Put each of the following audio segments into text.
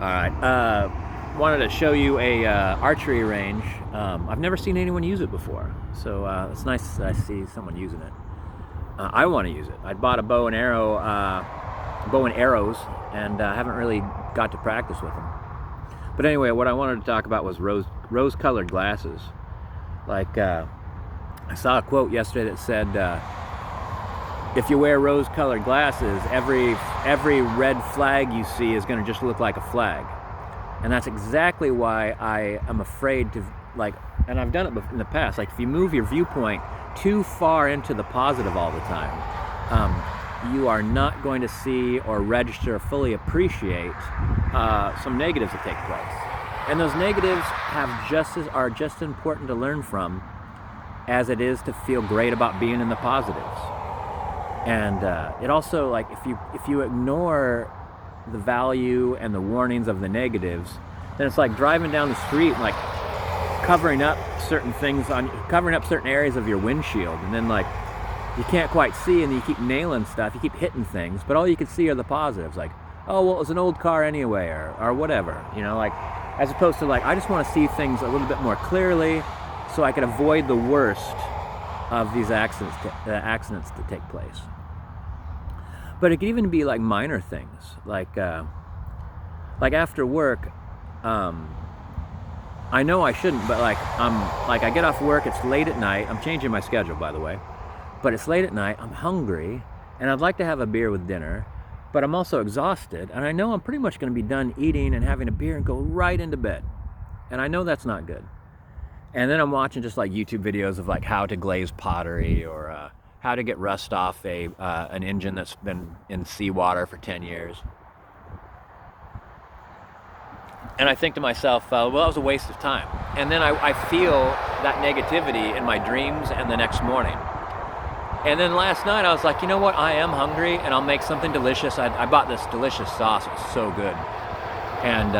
All right. Wanted to show you a archery range. I've never seen anyone use it before, so it's nice that I see someone using it. I want to use it. I bought a bow and arrows, and haven't really got to practice with them. But anyway, what I wanted to talk about was rose-colored glasses. Like I saw a quote yesterday that said, if you wear rose-colored glasses, every red flag you see is going to just look like a flag. And that's exactly why I am afraid to, like, and I've done it in the past, like if you move your viewpoint too far into the positive all the time, you are not going to see or register or fully appreciate some negatives that take place. And those negatives are just as important to learn from as it is to feel great about being in the positives. And it also, like, if you ignore the value and the warnings of the negatives, then it's like driving down the street and like covering up certain areas of your windshield, and then like you can't quite see, and you keep nailing stuff, you keep hitting things, but all you can see are the positives, like, oh well, it was an old car anyway, or whatever, you know, like, as opposed to like, I just want to see things a little bit more clearly so I can avoid the worst of these accidents that take place. But it could even be like minor things, like after work, I know I shouldn't, but I get off work, it's late at night, I'm changing my schedule, by the way, but it's late at night, I'm hungry, and I'd like to have a beer with dinner, but I'm also exhausted, and I know I'm pretty much going to be done eating and having a beer and go right into bed, and I know that's not good. And then I'm watching just like YouTube videos of like how to glaze pottery, or how to get rust off an engine that's been in seawater for 10 years. And I think to myself, well, that was a waste of time. And then I feel that negativity in my dreams and the next morning. And then last night I was like, you know what, I am hungry and I'll make something delicious. I bought this delicious sauce, it was so good. And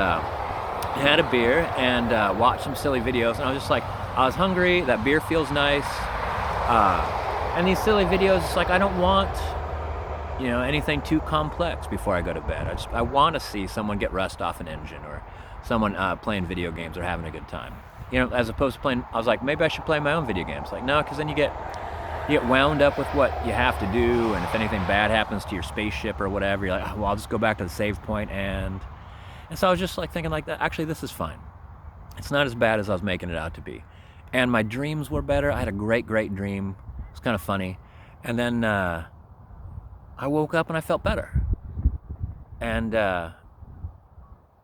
had a beer and watched some silly videos, and I was just like, I was hungry, that beer feels nice. And these silly videos, it's like, I don't want, you know, anything too complex before I go to bed. I want to see someone get rust off an engine, or someone playing video games or having a good time. You know, as opposed to playing, I was like, maybe I should play my own video games. Like, no, because then you get wound up with what you have to do, and if anything bad happens to your spaceship or whatever, you're like, oh, well, I'll just go back to the save point, and so I was just like thinking like that, actually this is fine. It's not as bad as I was making it out to be. And my dreams were better. I had a great dream. It was kind of funny. And then I woke up and I felt better. And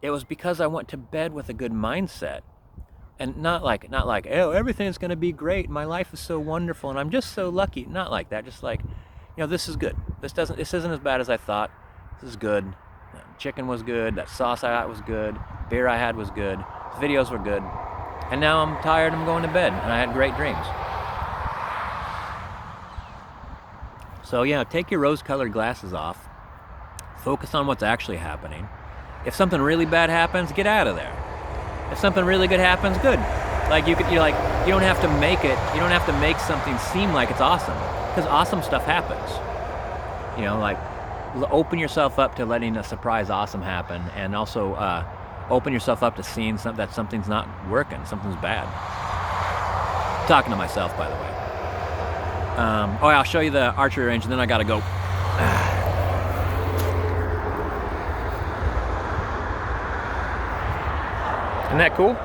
it was because I went to bed with a good mindset. And not like, oh, everything's going to be great, my life is so wonderful, and I'm just so lucky. Not like that. Just like, you know, this is good. This isn't as bad as I thought. This is good. Chicken was good. That sauce I got was good. Beer I had was good. The videos were good. And now I'm tired. I'm going to bed, and I had great dreams. So yeah, take your rose-colored glasses off. Focus on what's actually happening. If something really bad happens, get out of there. If something really good happens, good. Like you don't have to make it. You don't have to make something seem like it's awesome, because awesome stuff happens. You know, like, open yourself up to letting a surprise awesome happen, and also open yourself up to seeing that something's not working, something's bad. I'm talking to myself, by the way. Oh, I'll show you the archery range, and then I gotta go. Isn't that cool?